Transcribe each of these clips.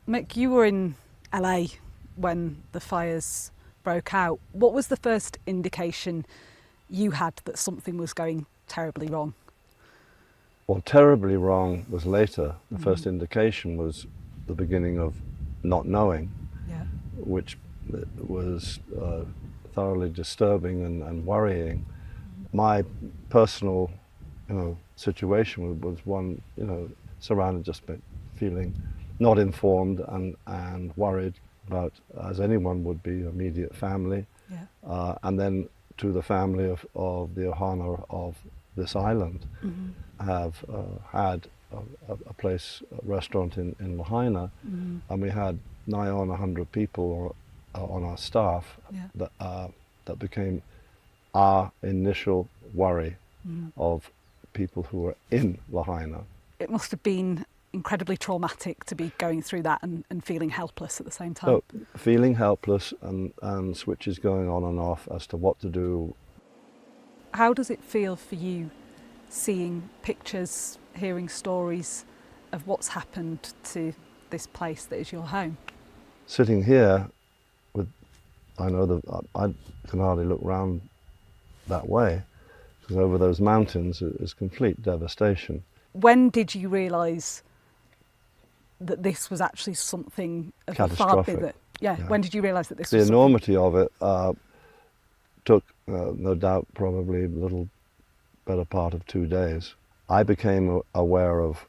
Mick, you were in LA when the fires broke out. What was the first indication you had that something was going terribly wrong? Well, terribly wrong was later. The first indication was the beginning of not knowing, which was thoroughly disturbing and worrying. My personal, situation was one, surrounded just by feeling not informed and worried about, as anyone would be, immediate family, and then to the family of the ohana of this island. Have had a place, a restaurant in Lahaina, and we had nigh on 100 people on our staff that became our initial worry of people who were in Lahaina. It must have been incredibly traumatic to be going through that and feeling helpless at the same time. So, feeling helpless and switches going on and off as to what to do. How does it feel for you seeing pictures, hearing stories of what's happened to this place that is your home? Sitting here, I know that I can hardly look round that way, because over those mountains is complete devastation. When did you realise that this was actually something of a far bigger? When did you realise that this was the enormity of it took, no doubt, probably a little better part of 2 days. I became aware of,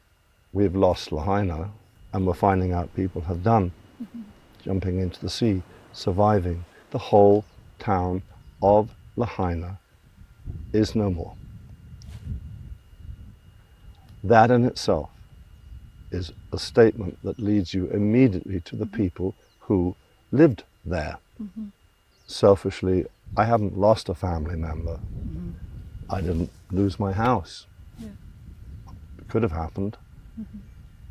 we've lost Lahaina, and we're finding out people have done, jumping into the sea, surviving. The whole town of Lahaina is no more. That in itself is a statement that leads you immediately to the people who lived there. Selfishly, I haven't lost a family member. I didn't lose my house. It could have happened,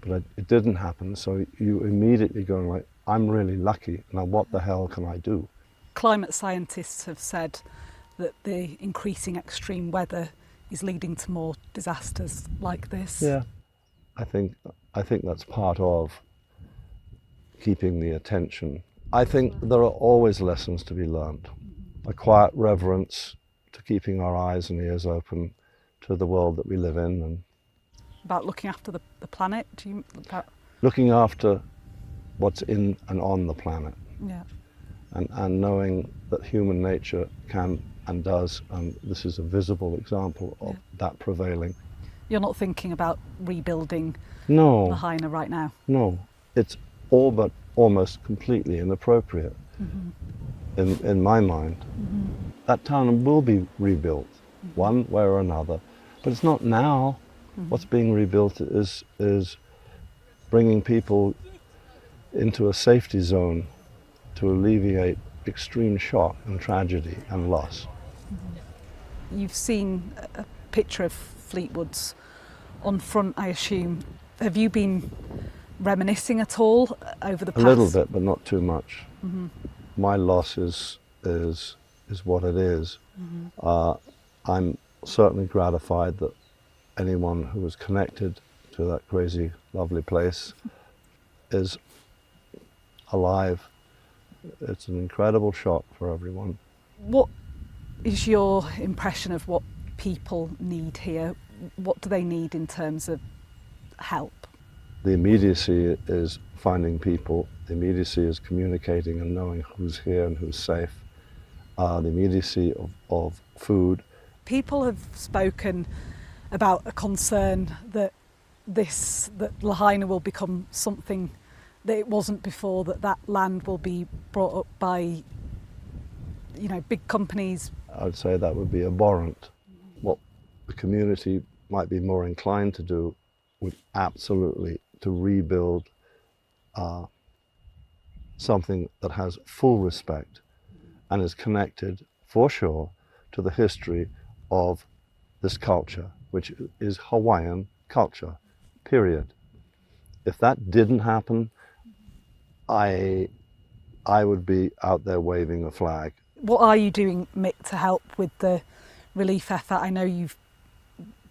but it didn't happen. So you immediately go like, I'm really lucky. Now what the hell can I do? Climate scientists have said that the increasing extreme weather is leading to more disasters like this. Yeah, I think that's part of keeping the attention. I think there are always lessons to be learned. A quiet reverence to keeping our eyes and ears open to the world that we live in. And about looking after the planet? Looking after what's in and on the planet. And knowing that human nature can and does, and this is a visible example of that prevailing. You're not thinking about rebuilding Lahaina right now? No, it's all but almost completely inappropriate in my mind. That town will be rebuilt one way or another, but it's not now. What's being rebuilt is bringing people into a safety zone to alleviate extreme shock and tragedy and loss. You've seen a picture of Fleetwood's on front, I assume. Have you been reminiscing at all over the past? A little bit, but not too much. My loss is what it is. I'm certainly gratified that anyone who was connected to that crazy, lovely place is alive. It's an incredible shock for everyone. What is your impression of what people need here? What do they need in terms of help? The immediacy is finding people. The immediacy is communicating and knowing who's here and who's safe. The immediacy of food. People have spoken about a concern that Lahaina will become something that it wasn't before, that land will be brought up by, big companies. I would say that would be abhorrent. What the community might be more inclined to do would absolutely to rebuild something that has full respect and is connected, for sure, to the history of this culture, which is Hawaiian culture, period. If that didn't happen, I would be out there waving a flag. What are you doing, Mick, to help with the relief effort? I know you've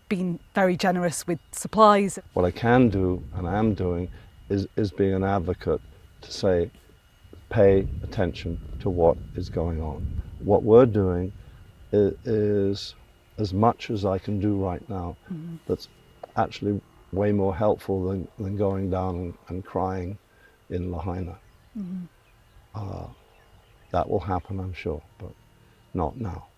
been very generous with supplies. What I can do, and I am doing, is being an advocate to say, pay attention to what is going on. What we're doing is as much as I can do right now. That's actually way more helpful than going down and crying in Lahaina. That will happen, I'm sure, but not now.